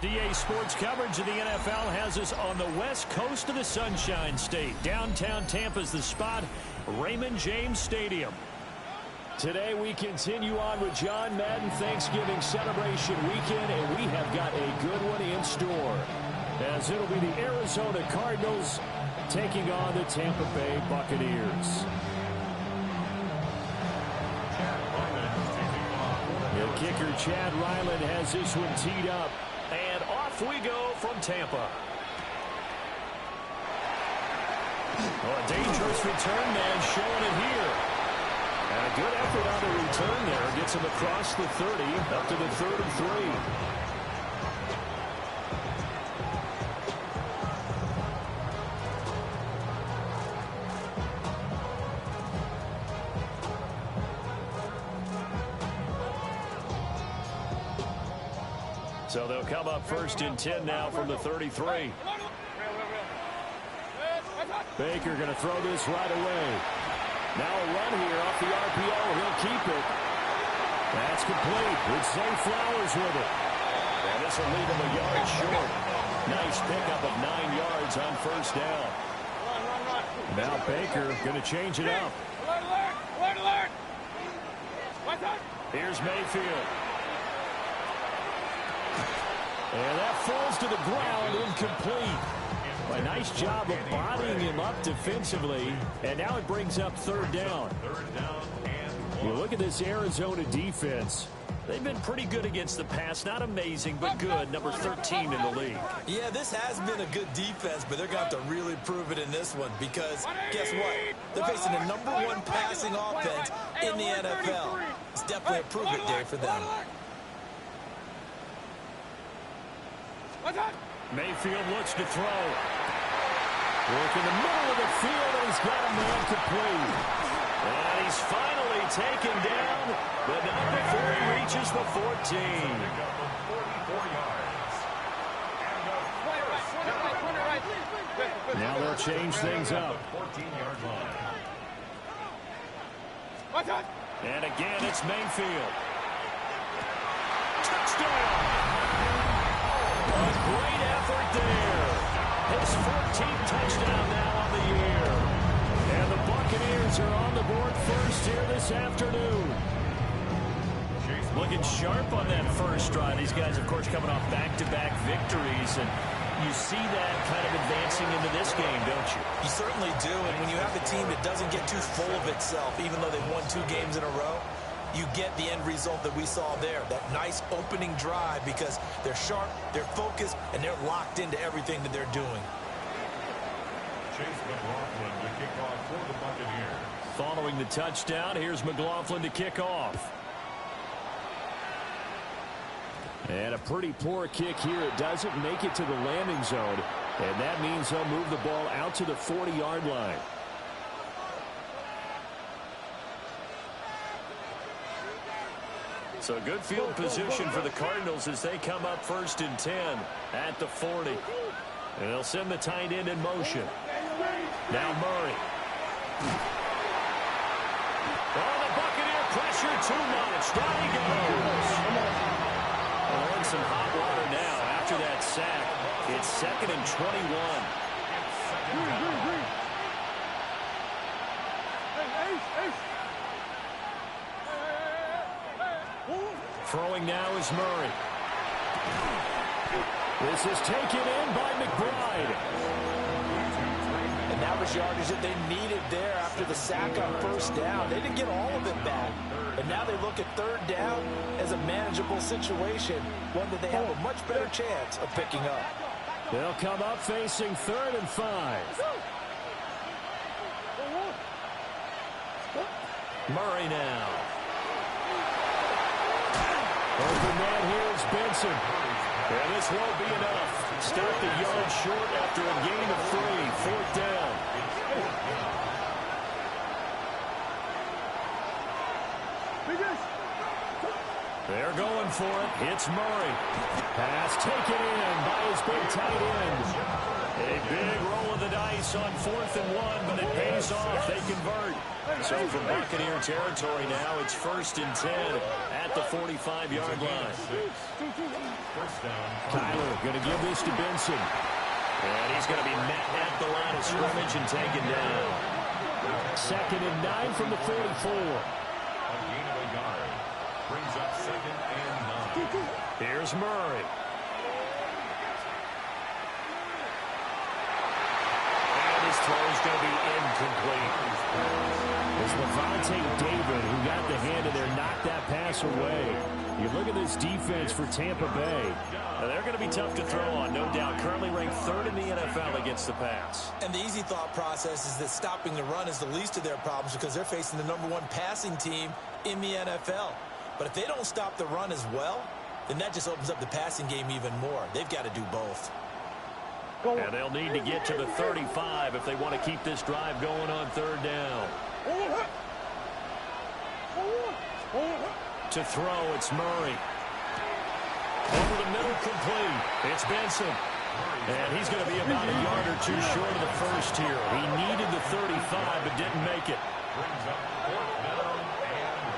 DA Sports coverage of the NFL has us on the west coast of the Sunshine State. Downtown Tampa's the spot, Raymond James Stadium. Today we continue on with John Madden Thanksgiving celebration weekend, and we have got a good one in store, as it'll be the Arizona Cardinals taking on the Tampa Bay Buccaneers. The kicker, Chad Ryland, has this one teed up. And off we go from Tampa. Oh, a dangerous return man showing it here. And a good effort on the return there. Gets him across the 30, up to the 33. So they'll come up first and 10 now from the 33. Baker going to throw this right away. Now a run here off the RPO. He'll keep it. That's complete. It's Zay Flowers with it. And this will leave him a yard short. Nice pickup of 9 yards on first down. Now Baker going to change it up. Here's Mayfield. And that falls to the ground, incomplete. A nice job of bodying him up defensively. And now it brings up third down. You look at this Arizona defense. They've been pretty good against the pass. Not amazing, but good. Number 13 in the league. Yeah, this has been a good defense, but they're going to have to really prove it in this one because guess what? They're facing the #1 passing offense in the NFL. It's definitely a prove-it day for them. Mayfield looks to throw. Work in the middle of the field, and he's got a man complete. And he's finally taken down, but not before he reaches the 14. Now they'll change things up. And again, it's Mayfield. Touchdown! A great effort there. His 14th touchdown now on the year. And the Buccaneers are on the board first here this afternoon. Looking sharp on that first drive. These guys, of course, coming off back-to-back victories. And you see that kind of advancing into this game, don't you? You certainly do. And when you have a team that doesn't get too full of itself, even though they've won 2 games in a row, you get the end result that we saw there, that nice opening drive, because they're sharp, they're focused, and they're locked into everything that they're doing. Chase McLaughlin to kick off for the Buccaneers. Following the touchdown, here's McLaughlin to kick off. And a pretty poor kick here. It doesn't make it to the landing zone, and that means they'll move the ball out to the 40-yard line. So good field position for the Cardinals as they come up first and 10 at the 40. And they'll send the tight end in motion. Now Murray. Oh, the Buccaneer pressure too much. Down he goes. Oh, in some hot water now after that sack. It's 2nd and 21. Throwing now is Murray. This is taken in by McBride. And that was yardage that they needed there after the sack on first down. They didn't get all of it back. And now they look at third down as a manageable situation, one that they have a much better chance of picking up. They'll come up facing 3rd and 5. Murray now. Open man here is Benson. And this won't be enough. Stop the yard short after a gain of 3. 4th down. They're going for it. It's Murray. Pass taken in by his big tight end. A big roll of the dice on 4th and 1, but it pays off. They convert. So from Buccaneer territory now, it's 1st and 10 at the 45-yard line. Kyler going to give this to Benson. And he's going to be met at the line of scrimmage and taken down. 2nd and 9 from the 44. A gain of a yard. Brings up 2nd and 9. Here's Murray. And his throw is going to be incomplete. It's Levante David who got the hand in there, knocked that pass away. You look at this defense for Tampa Bay. Now, they're going to be tough to throw on, no doubt. Currently ranked 3rd in the NFL against the pass. And the easy thought process is that stopping the run is the least of their problems because they're facing the #1 passing team in the NFL. But if they don't stop the run as well, then that just opens up the passing game even more. They've got to do both. And they'll need to get to the 35 if they want to keep this drive going on 3rd down. To throw, it's Murray. Over the middle, complete. It's Benson. And he's going to be about a yard or two short of the first here. He needed the 35 but didn't make it. Brings up 4th down and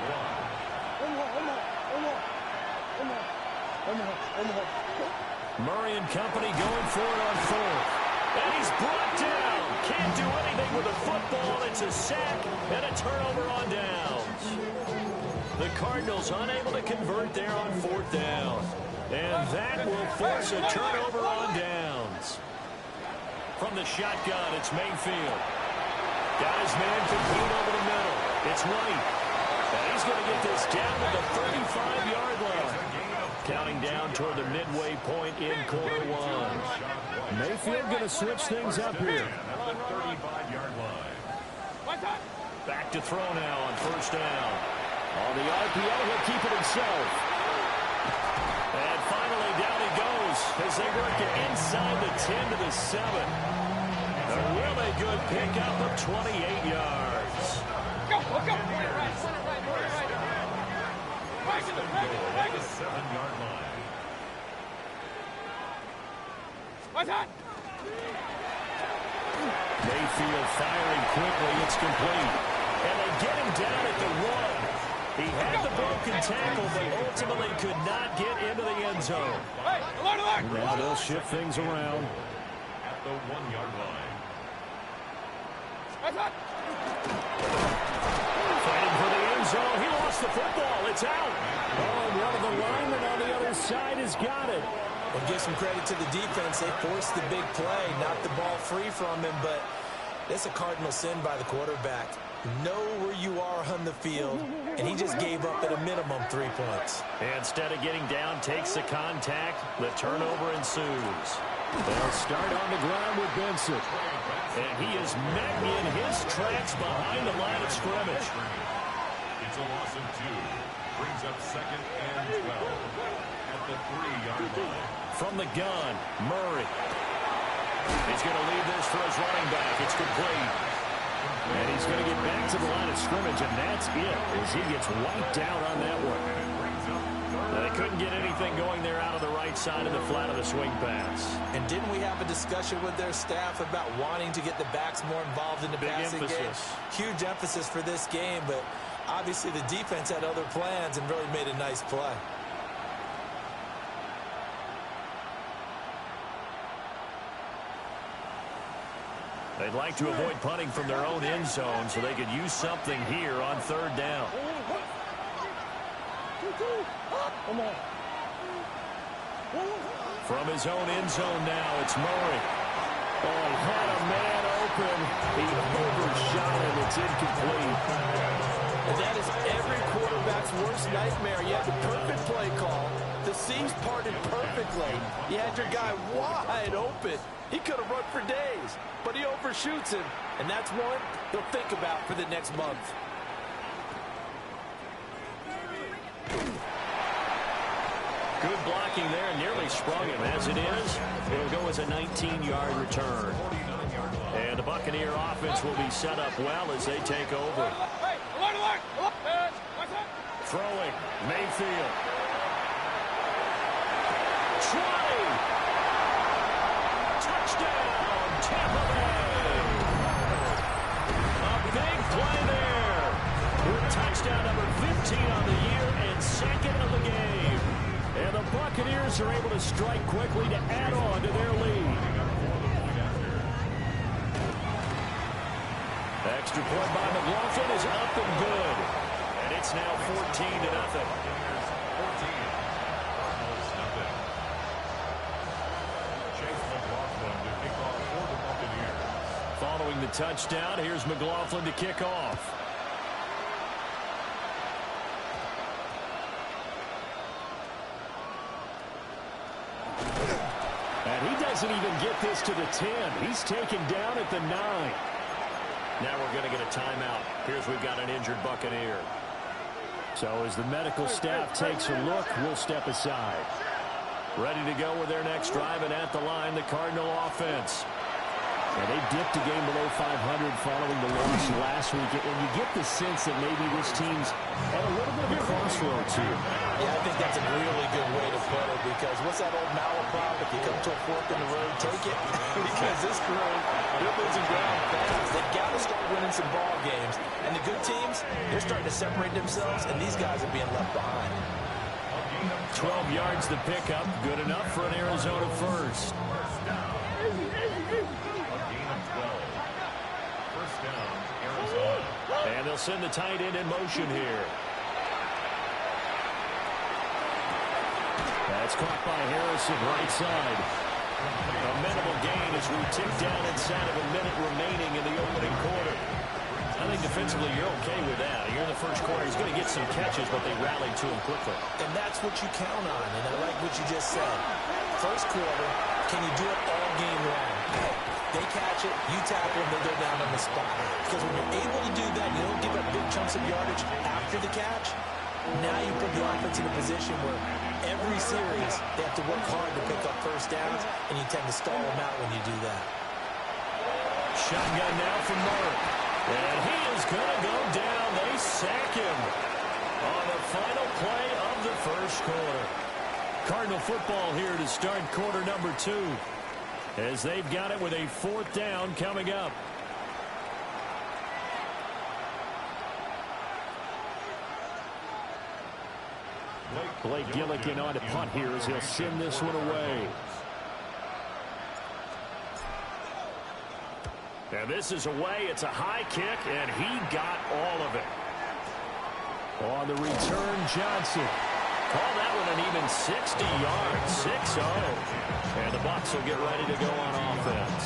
1. Murray and company going for it on 4th. And he's brought down. Can't do anything with the football. It's a sack and a turnover on downs. The Cardinals unable to convert there on 4th down. And that will force a turnover on downs. From the shotgun, it's Mayfield. Got his man complete over the middle. It's White. And he's going to get this down to the 35-yard line. Counting down toward the midway point in quarter 1. Mayfield going to switch things up here. At the 35-yard line. Back to throw now on 1st down. On the RPO, he'll keep it himself. And finally, down he goes as they work it inside the 10 to the 7. A really good pickup of 28 yards. Go, let's go. At the 7-yard line. Mayfield firing quickly. It's complete. And they get him down at the 1. He had the broken tackle, but ultimately could not get into the end zone. Now they'll shift things around. At the 1-yard line. Fighting for the end zone. He lost the football. It's out. Oh, and one of the linemen on the other side has got it. Well, give some credit to the defense. They forced the big play, knocked the ball free from him, but that's a cardinal sin by the quarterback. Know where you are on the field, and he just gave up at a minimum 3 points. Instead of getting down, takes the contact. The turnover ensues. They'll start on the ground with Benson. And he is met in his tracks behind the line of scrimmage. It's a loss of 2. Brings up 2nd and 12. At the 3-yard line. From the gun, Murray. He's going to leave this for his running back. It's complete. And he's going to get back to the line of scrimmage, and that's it as he gets wiped out on that one. They couldn't get anything going there out of the right side of the flat of the swing pass. And didn't we have a discussion with their staff about wanting to get the backs more involved in the passing game? Huge emphasis for this game, but obviously the defense had other plans and really made a nice play. They'd like to avoid punting from their own end zone so they could use something here on 3rd down. From his own end zone now, it's Murray. Oh, he had a man open. He overshot him. It's incomplete. And that is every quarterback's worst nightmare. You had the perfect play call. The seams parted perfectly. You had your guy wide open. He could have run for days, but he overshoots him. And that's one he'll think about for the next month. Good blocking there, nearly sprung him. As it is, it'll go as a 19-yard return. And the Buccaneer offense will be set up well as they take over. Throwing, Mayfield. Try! Touchdown, Tampa Bay! A big play there. With touchdown number 15 on the year and 2nd of the game. And the Buccaneers are able to strike quickly to add on to their lead. Extra point by McLaughlin is up and good. And it's now 14-0. Following the touchdown, here's McLaughlin to kick off. And he doesn't even get this to the 10. He's taken down at the 9. Now we're going to get a timeout. Here's we've got an injured Buccaneer. So as the medical staff takes a look, we'll step aside. Ready to go with their next drive, and at the line, the Cardinal offense. And they dipped a game below 500 following the loss last week. And you get the sense that maybe this team's at a little bit of a crossroads here. Yeah, I think that's a really good way to put it, because what's that old malaprop? If you come to a fork in the road, take it. Because this crew, they're losing ground fast. They've got to start winning some ball games. And the good teams, they're starting to separate themselves, and these guys are being left behind. 12 yards the pickup. Good enough for an Arizona first. And they'll send the tight end in motion here. That's caught by Harrison, right side. A minimal gain as we tick down inside of a minute remaining in the opening quarter. I think defensively you're okay with that. You're in the first quarter. He's going to get some catches, but they rallied to him quickly. And that's what you count on, and I like what you just said. First quarter, can you do it all game long? They catch it, you tackle them, they go down on the spot. Because when you're able to do that, you don't give up big chunks of yardage after the catch. Now you put the offense in a position where every series they have to work hard to pick up first downs, and you tend to stall them out when you do that. Shotgun now from Murray. And he is going to go down. They sack him on the final play of the first quarter. Cardinal football here to start quarter number 2. As they've got it with a 4th down coming up. Blake Gillikin on to punt here as he'll send this one away. And this is away. It's a high kick, and he got all of it. On the return, Johnson. Call that one an even 60 yards, 6-0. And the Bucs will get ready to go on offense.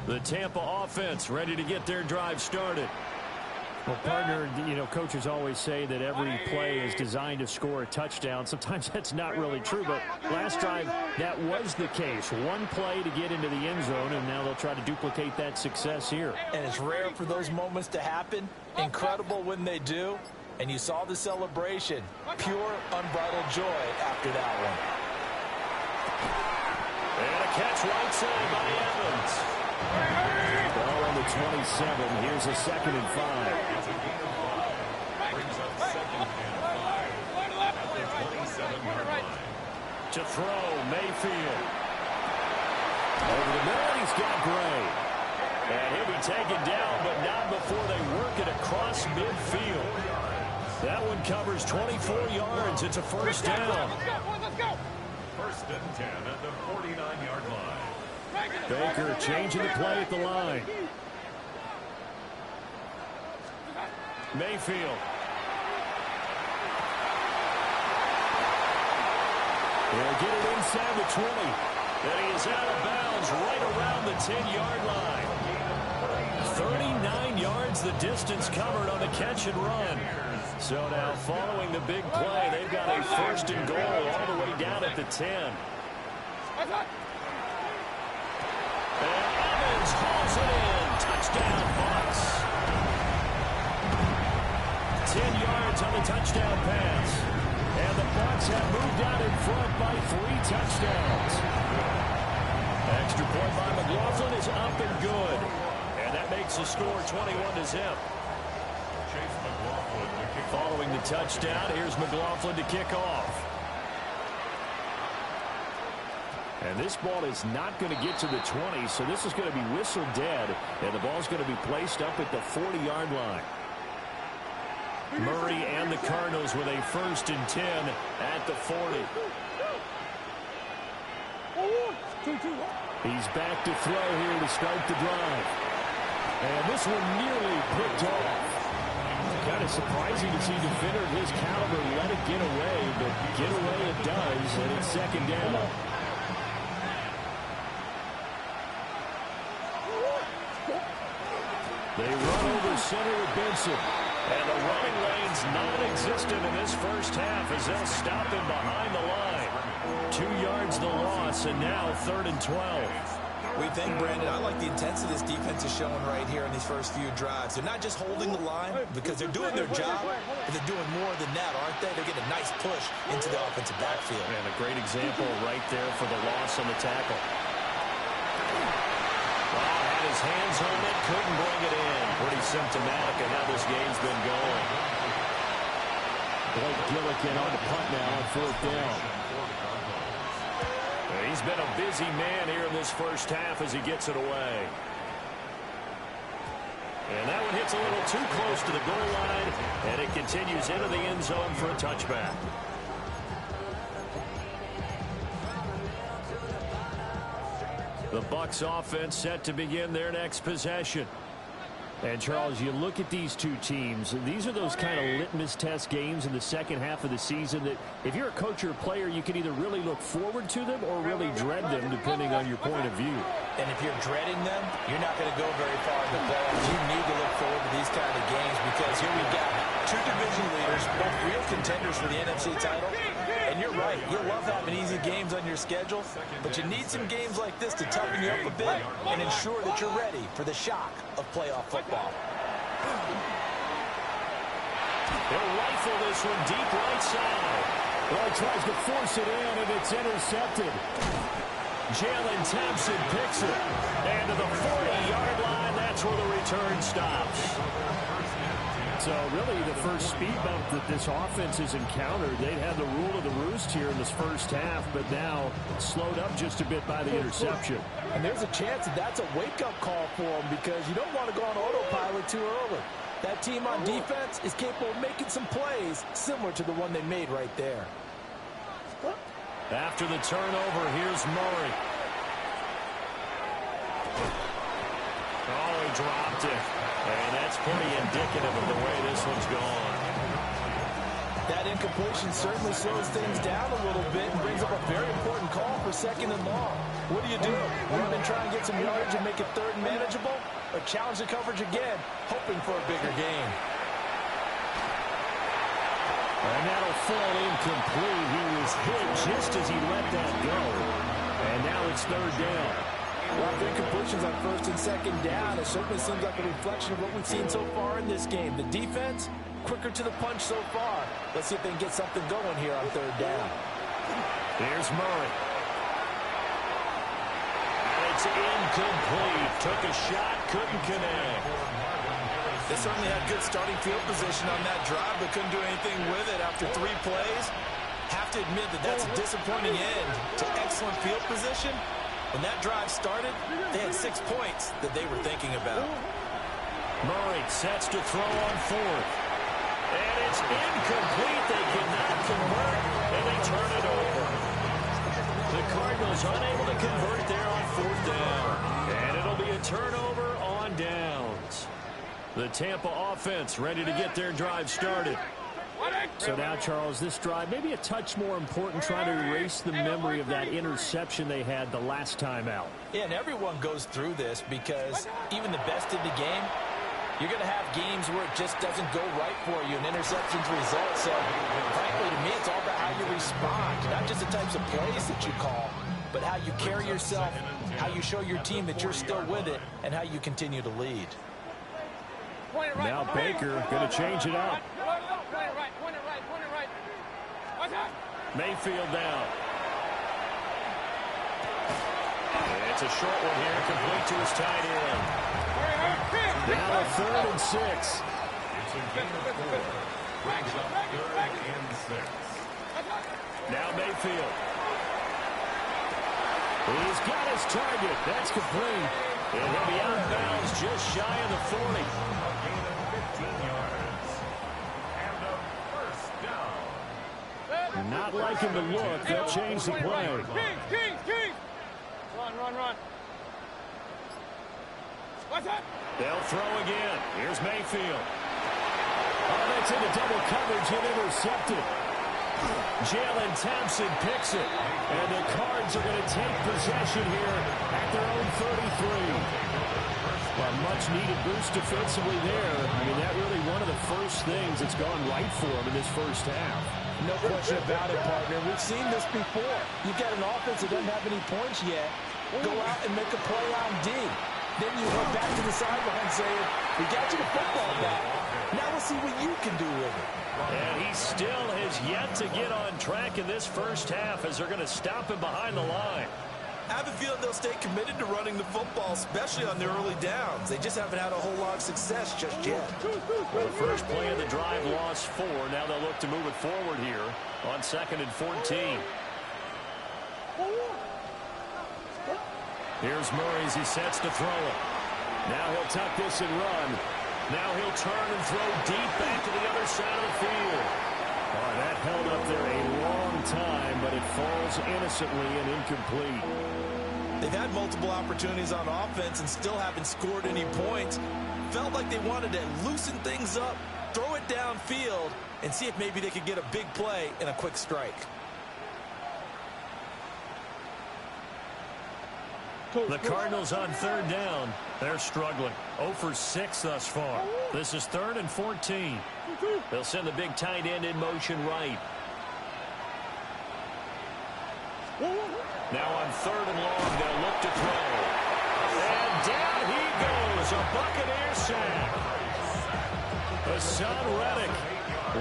The Tampa offense ready to get their drive started. Well, partner, you know, coaches always say that every play is designed to score a touchdown. Sometimes that's not really true, but last drive, that was the case. One play to get into the end zone, and now they'll try to duplicate that success here. And it's rare for those moments to happen. Incredible when they do. And you saw the celebration. Pure, unbridled joy after that one. And a catch right side by Evans. Ball on the 27. Here's a 2nd and 5. To throw, Mayfield. Over the middle, he's got Gray. And he'll be taken down, but not before they work it across midfield. That one covers 24 yards. It's a first down. Let's go. 1st and 10 at the 49-yard line. Baker changing the play at the line. Mayfield. They'll get it inside the 20. And he is out of bounds right around the 10-yard line. 39 yards the distance covered on the catch and run. So now following the big play, they've got a 1st and goal all the way down at the 10. And Evans hauls it in. Touchdown, Bucs. 10 yards on the touchdown pass. And the Bucs have moved out in front by 3 touchdowns. Extra point by McLaughlin is up and good. And that makes the score 21-0. Following the touchdown, here's McLaughlin to kick off. And this ball is not going to get to the 20, so this is going to be whistled dead, and the ball's going to be placed up at the 40-yard line. Murray and the Cardinals with a 1st and 10 at the 40. He's back to throw here to start the drive. And this one nearly picked off. Kind of surprising to see a defender of his caliber let it get away, but get away it does, and it's 2nd down. They run over center with Benson. And the running lane's non-existent in this first half as they'll stop him behind the line. 2 yards the loss, and now 3rd and 12. We think, Brandon, I like the intensity this defense is showing right here in these first few drives. They're not just holding the line because they're doing their job, but they're doing more than that, aren't they? They're getting a nice push into the offensive backfield. And a great example right there for the loss on the tackle. Had his hands on it, couldn't bring it in. Pretty symptomatic of how this game's been going. Blake Gillikin on the punt now on 4th down. He's been a busy man here in this first half as he gets it away. And that one hits a little too close to the goal line, and it continues into the end zone for a touchback. The Bucs offense set to begin their next possession. And, Charles, you look at these two teams, these are those kind of litmus test games in the second half of the season that if you're a coach or a player, you can either really look forward to them or really dread them, depending on your point of view. And if you're dreading them, you're not going to go very far in the playoffs. You need to look forward to these kind of games because here we've got 2 division leaders, both real contenders for the NFC title. And you're right, you'll love having easy games on your schedule, but you need some games like this to toughen you up a bit and ensure that you're ready for the shock of playoff football. They'll rifle this one deep right side. Well, he tries to force it in, and it's intercepted. Jalen Thompson picks it. And to the 40-yard line, that's where the return stops. So really the first speed bump that this offense has encountered, they'd had the rule of the roost here in this first half, but now slowed up just a bit by the interception. And there's a chance that that's a wake-up call for them because you don't want to go on autopilot too early. That team on defense is capable of making some plays similar to the one they made right there. After the turnover, here's Murray. Oh, he dropped it. And that's pretty indicative of the way this one's gone. That incompletion certainly slows things down a little bit and brings up a very important call for 2nd and long. What do? Run and try and get some yardage and make it 3rd and manageable? Or challenge the coverage again, hoping for a bigger gain? And that'll fall incomplete. He was hit just as he let that go. And now it's 3rd down. A lot of incompletions on 1st and 2nd down. It certainly seems like a reflection of what we've seen so far in this game. The defense, quicker to the punch so far. Let's see if they can get something going here on 3rd down. Here's Murray. And it's incomplete. Took a shot, couldn't connect. They certainly had good starting field position on that drive, but couldn't do anything with it after 3 plays. Have to admit that that's a disappointing end to excellent field position. When that drive started, they had 6 points that they were thinking about. Murray sets to throw on 4th. And it's incomplete. They cannot convert, and they turn it over. The Cardinals unable to convert there on 4th down. And it'll be a turnover on downs. The Tampa offense ready to get their drive started. So now, Charles, this drive maybe a touch more important, trying to erase the memory of that interception they had the last time out. Yeah, and everyone goes through this because even the best in the game, you're going to have games where it just doesn't go right for you, and interceptions result. So, frankly, to me, it's all about how you respond, not just the types of plays that you call, but how you carry yourself, how you show your team that you're still with it, and how you continue to lead. Now Baker going to change it up. Mayfield down. It's a short one here, complete to his tight end. Now a 3rd and 6. It's a gain of 4. Brings up 3rd and 6. Now Mayfield. He's got his target. That's complete. And he'll be out of bounds just shy of the 40. A gain of 15 yards. And a first down. Not liking the look. They'll change the play. Kings. Run. What's that? They'll throw again. Here's Mayfield. Oh, that's into double coverage and intercepted. Jalen Thompson picks it. And the Cards are going to take possession here at their own 33. A much-needed boost defensively there. I mean, that really one of the first things that's gone right for them in this first half. No question about it, partner. We've seen this before. You've got an offense that doesn't have any points yet. Go out and make a play on D. Then you go back to the sideline saying, we got you the football back. Now we'll see what you can do with it. And he still has yet to get on track in this first half as they're going to stop him behind the line. I have a feeling they'll stay committed to running the football, especially on their early downs. They just haven't had a whole lot of success just yet. Well, the first play of the drive lost 4. Now they'll look to move it forward here on 2nd and 14. Here's Murray as he sets to throw it. Now he'll tuck this and run. Now he'll turn and throw deep back to the other side of the field. Oh, that held up there a long time, but it falls innocently and incomplete. They've had multiple opportunities on offense and still haven't scored any points. Felt like they wanted to loosen things up, throw it downfield, and see if maybe they could get a big play and a quick strike. The Cardinals on 3rd down. They're struggling. 0 for 6 thus far. This is 3rd and 14. They'll send the big tight end in motion right. Now on 3rd and long, they'll look to throw. And down he goes. A Buccaneer sack. Hassan Reddick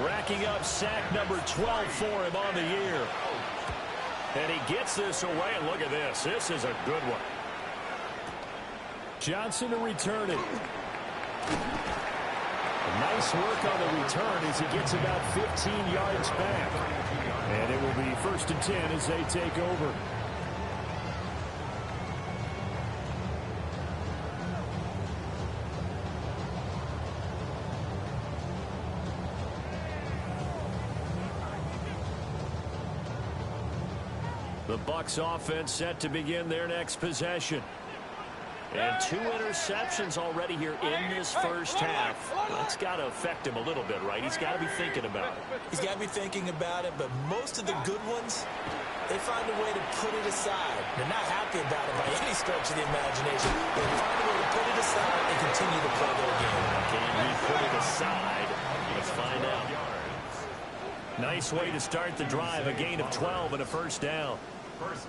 racking up sack number 12 for him on the year. And he gets this away, and look at this. This is a good one. Johnson to return it. Nice work on the return as he gets about 15 yards back. And it will be 1st and 10 as they take over. The Bucs offense set to begin their next possession. And 2 interceptions already here in this first half. That's got to affect him a little bit, right? He's got to be thinking about it. He's got to be thinking about it, but most of the good ones, they find a way to put it aside. They're not happy about it by any stretch of the imagination. They find a way to put it aside and continue to play their game. Can he put it aside? Let's find out. Nice way to start the drive. A gain of 12 and a first down.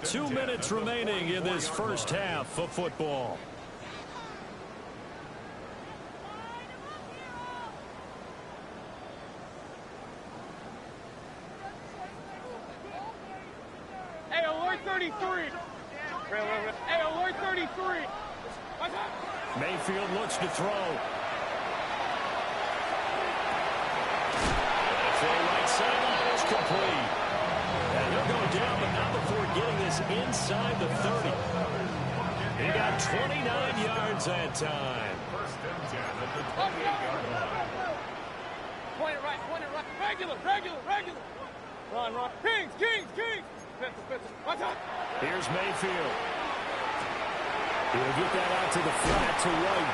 2 minutes remaining in this first half of football. Hey, alert 33. Hey, alert 33. What's that? Mayfield looks to throw. Throw right sideline is complete. And he'll go down, but not before getting this inside the 30. He got 29 yards that time. 1st and 10 at the 28-yard line. Point it right. Regular. Run. Kings. Pistol. What's that? Here's Mayfield. He'll get that out to the flat to right.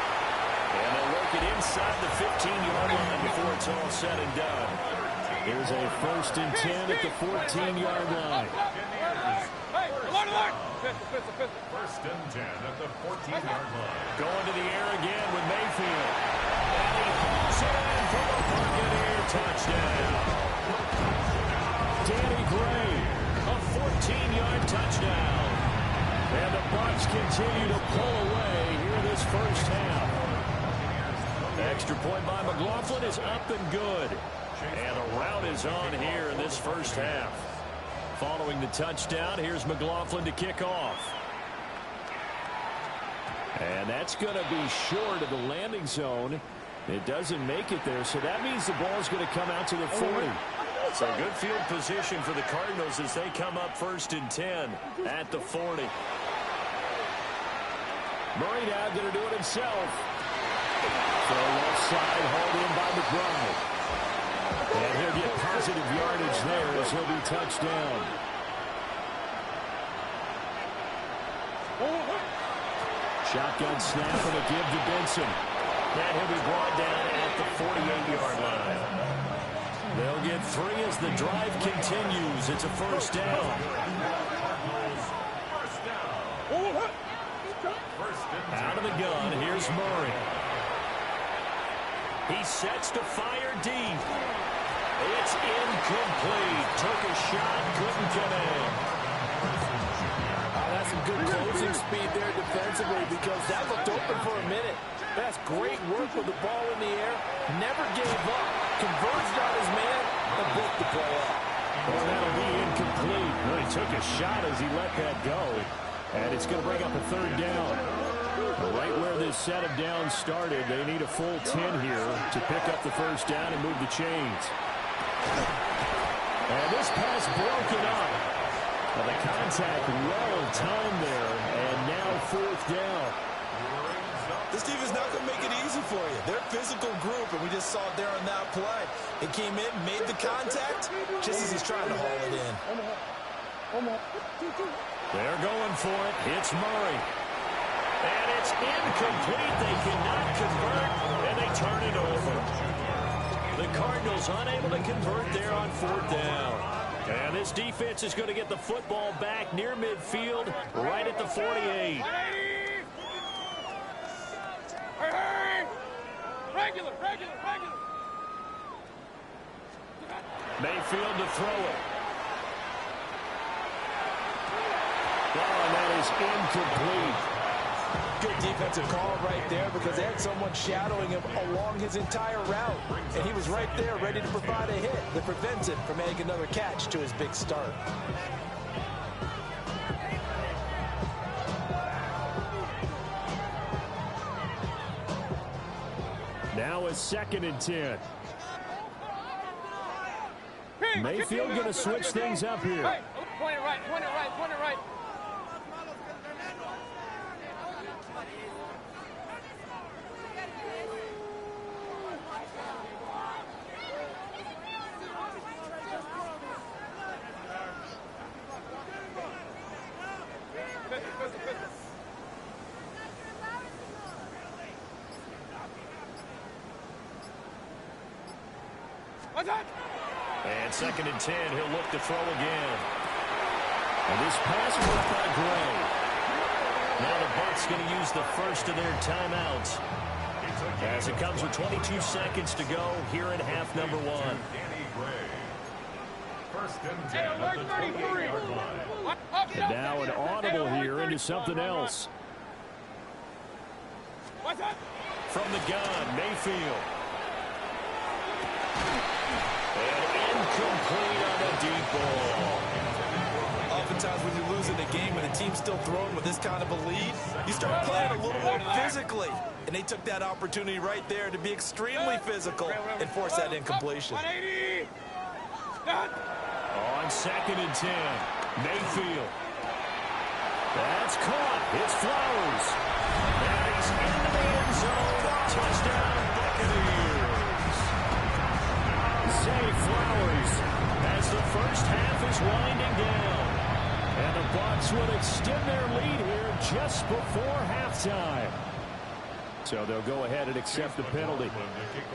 And they'll work it inside the 15-yard line before it's all said and done. Here's a 1st and 10 at the 14-yard line. Hey, alert. Pistol. 1st and 10 at the 14-yard line. Going to the air again with Mayfield. And he pulls it in for the Buccaneer touchdown. Danny Gray, a 14-yard touchdown. And the Bucs continue to pull away here this first half. The extra point by McLaughlin is up and good. And a rout is on here in this first half. Following the touchdown, here's McLaughlin to kick off. And that's going to be short of the landing zone. It doesn't make it there, so that means the ball is going to come out to the 40. So good field position for the Cardinals as they come up 1st and 10 at the 40. Murray now going to do it himself. So left side hauled in by McBride. And he'll get positive yardage there as he'll be touched down. Shotgun snap and a give to Benson. And he'll be brought down at the 48-yard line. They'll get 3 as the drive continues. It's a first down. Out of the gun, here's Murray. He sets to fire deep. It's incomplete. Took a shot, couldn't connect. That's some good closing speed there defensively because that looked open for a minute. That's great work with the ball in the air. Never gave up. Converged on his man and broke the play up. Well, that'll be incomplete. Well, he took a shot as he let that go. And it's going to bring up a third down. Right where this set of downs started, they need a full 10 here to pick up the first down and move the chains. And this pass broken up. Well, the contact well timed there, and now fourth down. This defense is not going to make it easy for you. They're a physical group, and we just saw it there on that play. It came in, made the contact, just as he's trying to haul it in. They're going for it. It's Murray. And it's incomplete. They cannot convert, and they turn it over. The Cardinals unable to convert there on fourth down. And this defense is going to get the football back near midfield, right at the 48. Hey! Regular. Mayfield to throw it. Oh, and that is incomplete. Good defensive call right there because they had someone shadowing him along his entire route. And he was right there ready to provide a hit that prevents him from making another catch to his big start. Now a 2nd and 10. Mayfield going to switch things up here. Hey, point it right. And 2nd and 10, he'll look to throw again. And this pass worked by Gray. Now the Bucs going to use the first of their timeouts as it comes with 22 seconds to go here in half number 1. And now an audible here into something else. From the gun, Mayfield. And incomplete on the deep ball. Oftentimes when you're losing a game and the team's still throwing with this kind of a lead, you start playing a little more physically. And they took that opportunity right there to be extremely physical and force that incompletion. On 2nd and 10, Mayfield. That's caught. It's Flowers. And he's into the end zone. Touchdown, Buccaneers. Zay Flowers as the first half is winding down. And the Bucs will extend their lead here just before halftime. So they'll go ahead and accept the penalty.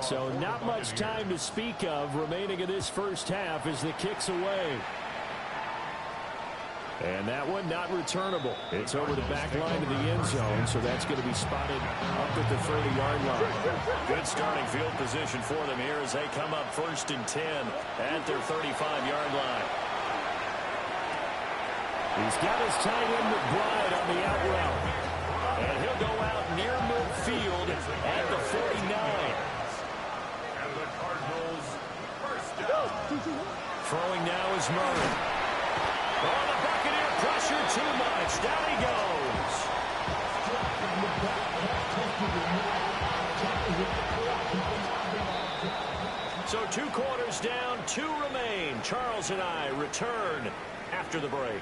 So not much time to speak of remaining in this first half as the kick's away. And that one not returnable. It's over the back line of the end zone, so that's going to be spotted up at the 30-yard line. Good starting field position for them here as they come up 1st and 10 at their 35-yard line. He's got his tight end McBride on the out route. And he'll go out near midfield at the 49. And the Cardinals first down. Throwing now is Murray. Oh, the Buccaneer pressure too much. Down he goes. So 2 quarters down, 2 remain. Charles and I return after the break.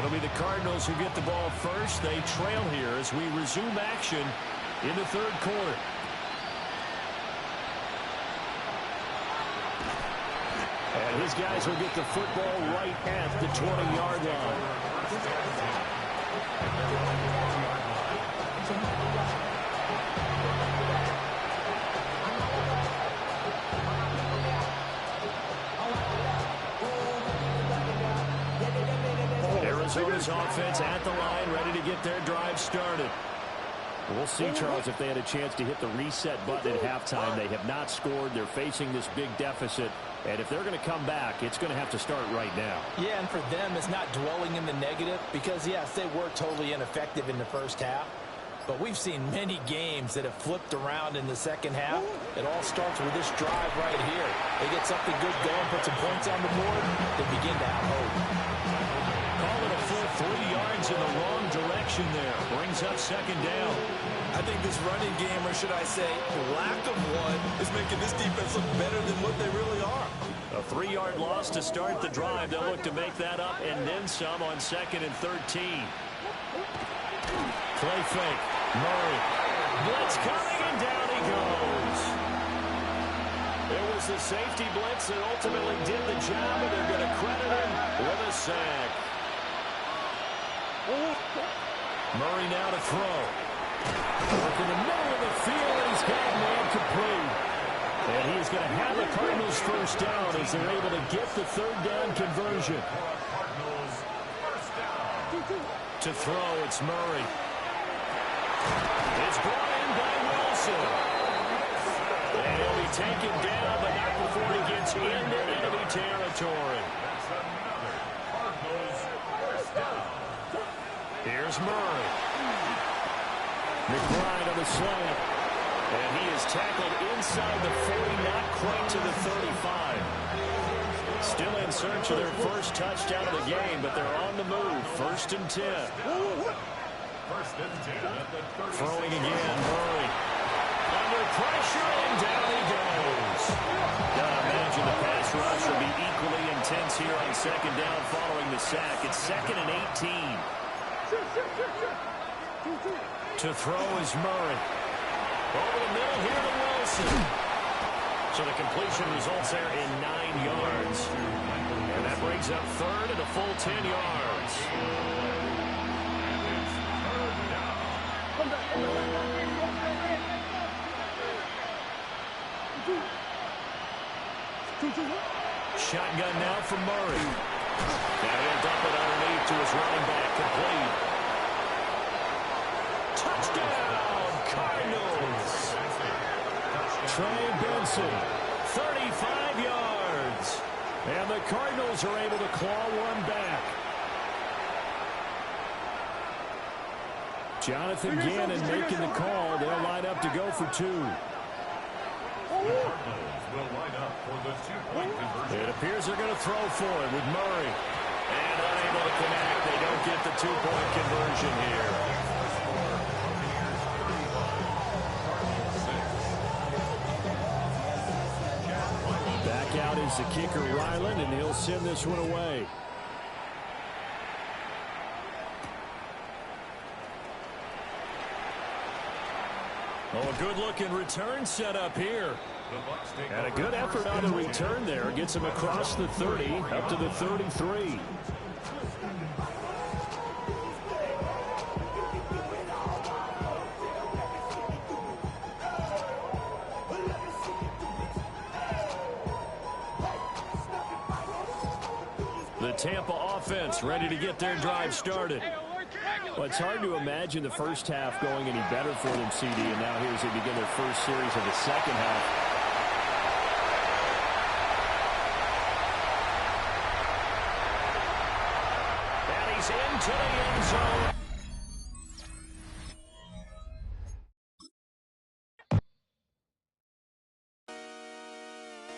It'll be the Cardinals who get the ball first. They trail here as we resume action in the third quarter. And his guys will get the football right at the 20-yard line. Arizona's offense at the line, ready to get their drive started. We'll see, Charles, if they had a chance to hit the reset button at halftime. They have not scored. They're facing this big deficit. And if they're going to come back, it's going to have to start right now. Yeah, and for them, it's not dwelling in the negative because, yes, they were totally ineffective in the first half. But we've seen many games that have flipped around in the second half. It all starts with this drive right here. They get something good going, put some points on the board, they begin to have hope. Call it a full 3 yards in the wrong direction there. Brings up second down. I think this running game, or should I say lack of one, is making this defense look better than what they really are. A 3-yard loss to start the drive. They'll look to make that up and then some on 2nd and 13. Play fake. Murray. Blitz coming, and down he goes. It was the safety blitz that ultimately did the job, and they're going to credit him with a sack. Murray now to throw. Work in the middle of the field, and he's got a man complete. And he's going to have the Cardinals first down as they're able to get the third down conversion. To throw, it's Murray. It's brought in by Wilson. And he'll be taken down, but not before he gets into enemy territory. Here's Murray. McBride on the slant. And he is tackled inside the 40, not quite to the 35. Still in search of their first touchdown of the game, but they're on the move. 1st and 10. Throwing again, Murray. Under pressure, and down he goes. Gotta imagine the pass rush will be equally intense here on 2nd down following the sack. It's 2nd and 18. To throw is Murray. Over the middle here to Wilson. So the completion results there in 9 yards. And that brings up 3rd and a full 10 yards. Shotgun now for Murray. Now he'll dump it underneath to his running back, complete. Touchdown, Cardinals. Trey Benson, 35 yards. And the Cardinals are able to claw one back. Jonathan Gannon making the call. They'll line up to go for 2. Will line up for the 2-point conversion. It appears they're going to throw for it with Murray. And unable to connect. They don't get the 2-point conversion here. Back out is the kicker, Ryland, and he'll send this one away. Oh, a good-looking return set up here. And a good effort on the return there. Gets him across the 30, up to the 33. The Tampa offense ready to get their drive started. Well, it's hard to imagine the first half going any better for them, CD, and now here as they begin their first series of the second half. And he's into the end zone.